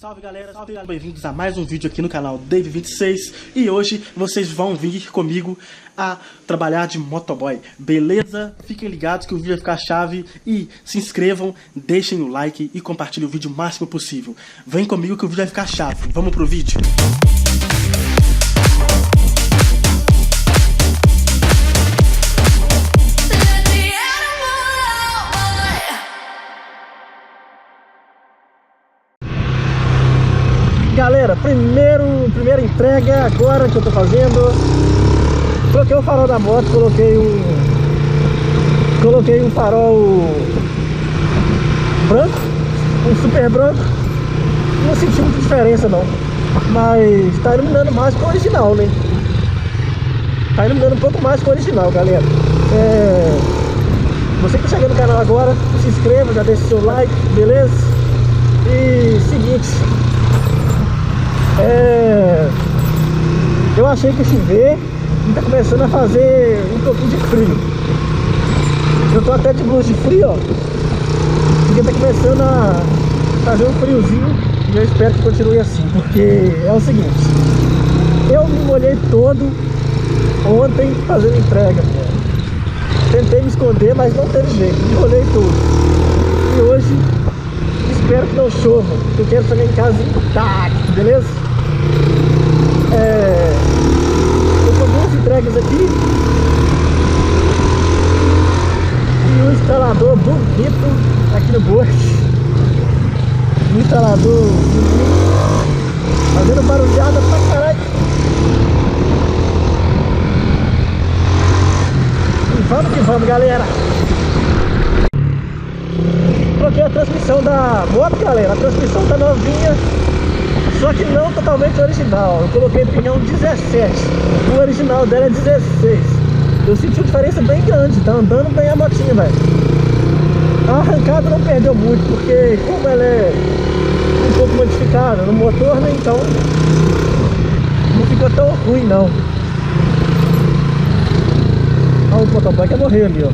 Salve galera, bem-vindos a mais um vídeo aqui no canal Dave26. E hoje vocês vão vir comigo a trabalhar de motoboy, beleza? Fiquem ligados que o vídeo vai ficar chave. E se inscrevam, deixem o like e compartilhem o vídeo o máximo possível. Vem comigo que o vídeo vai ficar chave. Vamos pro vídeo. Galera, primeira entrega agora que eu tô fazendo. Coloquei o farol da moto, coloquei um farol branco, um super branco. Não senti muita diferença não, mas tá iluminando mais que o original, né? Tá iluminando um pouco mais que o original, galera. Você que tá chegando no canal agora, se inscreva, já deixa o seu like, beleza? E seguinte, eu achei que ia chover e tá começando a fazer um pouquinho de frio. Eu tô até de blusa de frio, ó, porque tá começando a fazer um friozinho. E eu espero que continue assim, porque é o seguinte: eu me molhei todo ontem fazendo entrega, cara. Tentei me esconder, mas não teve jeito, me molhei todo. E hoje espero que não chova, porque eu quero chegar em casa intacto, beleza? Eu tô duas entregas aqui e um instalador bonito aqui no bote. Um instalador bonito, fazendo barulhada pra caralho. E vamos que vamos, galera. Coloquei a transmissão da moto, galera. A transmissão tá novinha, só que não totalmente original. Eu coloquei pinhão 17, o original dela é 16. Eu senti uma diferença bem grande, tá andando bem a motinha, velho. A arrancada não perdeu muito, porque como ela é um pouco modificada no motor, né, então não ficou tão ruim não. Olha o motoboy quer morrer ali, ó.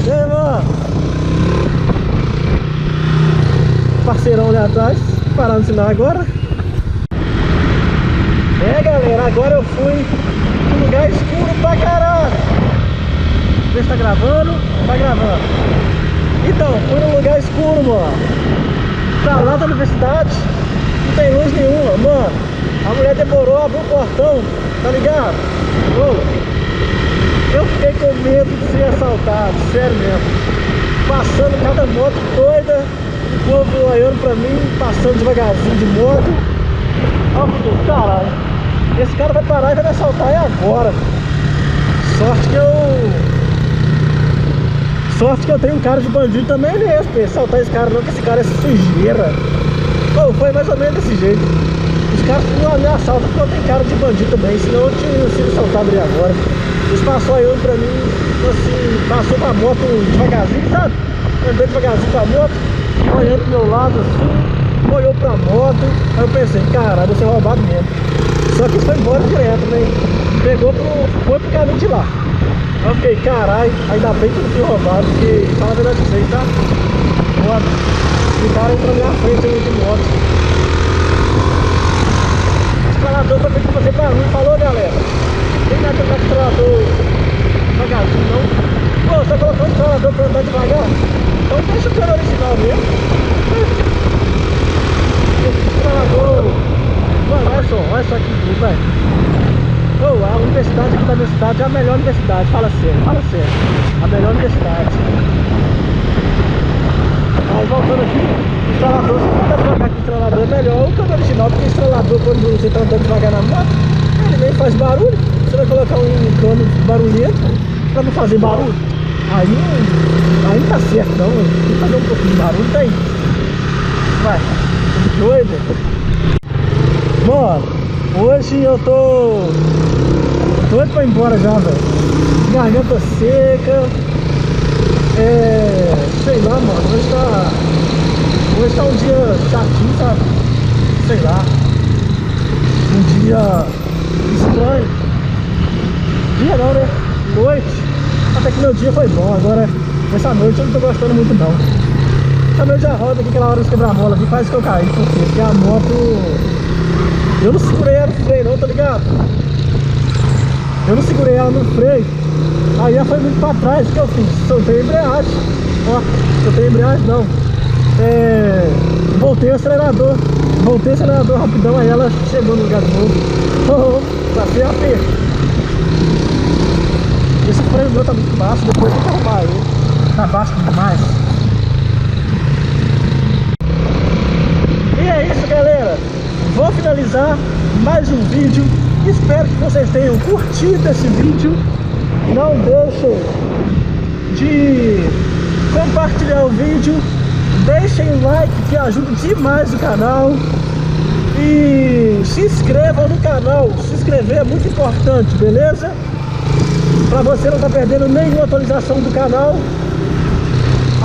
E aí, mano? Parceirão ali atrás, parando o sinal agora. Galera, agora eu fui num lugar escuro pra caralho. Vê se tá gravando. Tá gravando. Então, fui num lugar escuro, mano. Pra lá da universidade não tem luz nenhuma, mano. A mulher demorou a abrir o portão, tá ligado? Eu fiquei com medo de ser assaltado, sério mesmo. Passando cada moto doida, o povo olhando pra mim, passando devagarzinho de moto. Ó, caralho, esse cara vai parar e vai me assaltar agora. Sorte que eu tenho um cara de bandido também mesmo, pra assaltar esse cara não, que esse cara é sujeira. Foi mais ou menos desse jeito. Os caras não me assaltam porque eu tenho cara de bandido também, senão eu tinha sido assaltado ali agora. Eles passou aí pra mim, assim, passou com a moto devagarzinho, sabe? Andei devagarzinho com a moto, olhando pro meu lado assim, olhou pra moto. Aí eu pensei, caralho, vou ser roubado mesmo. Só que foi embora direto, né? Foi pro caminho de lá. Aí eu fiquei, caralho, ainda bem que eu não fui roubado, porque fala a verdade pra vocês, tá? Foda. O cara entrou na minha frente aí de moto. O instalador também pra fazer barulho, falou, galera? Tem nada de instalador devagarzinho não. Pô, você colocou o instalador pra andar devagar? Então deixa o cara original mesmo. Esse instalador, mano, olha só que tudo, velho. A universidade aqui da minha cidade é a melhor universidade, fala sério. A melhor universidade. Aí voltando aqui, o instalador, se você tá devagar com o instalador é melhor que o original, porque o instalador, quando você tá andando devagar na moto, ele nem faz barulho. Você vai colocar um cano barulhento pra não fazer barulho. Aí não tá certo não, tem que fazer um pouquinho de barulho, tá aí. Vai, doido. Mano, hoje eu tô doido pra ir embora já, velho. Garganta seca. Sei lá, mano, hoje tá um dia chatinho, sabe? Sei lá, um dia estranho. Dia não, né? Noite. Até que meu dia foi bom, agora essa noite eu não tô gostando muito não. praticamente a roda aqui, aquela hora de quebrar a mola aqui, quase que eu caí, porque a moto... Eu não segurei ela no freio não, tá ligado? Eu não segurei ela no freio. Aí ela foi muito pra trás, o que eu fiz? Soltei a embreagem. Ó, soltei a embreagem não. Voltei o acelerador. Voltei o acelerador rapidão, aí ela chegou no lugar de novo. Passei a perda. Esse freio meu tá muito baixo, depois tem que arrumar ele. Tá baixo demais. E é isso, galera. Vou finalizar mais um vídeo. Espero que vocês tenham curtido esse vídeo. Não deixem de compartilhar o vídeo. Deixem o like que ajuda demais o canal. E se inscrevam no canal. Se inscrever é muito importante, beleza? Pra você não estar perdendo nenhuma atualização do canal.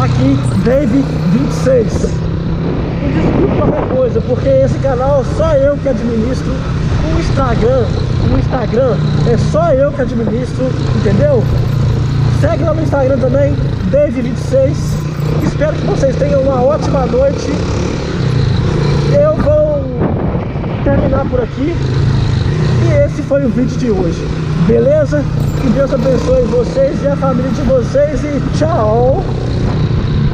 Aqui, Dave26. Não desculpe qualquer coisa, porque esse canal só eu que administro. O Instagram é só eu que administro, entendeu? Segue lá no Instagram também, Dave26. Espero que vocês tenham uma ótima noite. Eu vou terminar por aqui. E esse foi o vídeo de hoje, beleza? Que Deus abençoe vocês e a família de vocês. E tchau!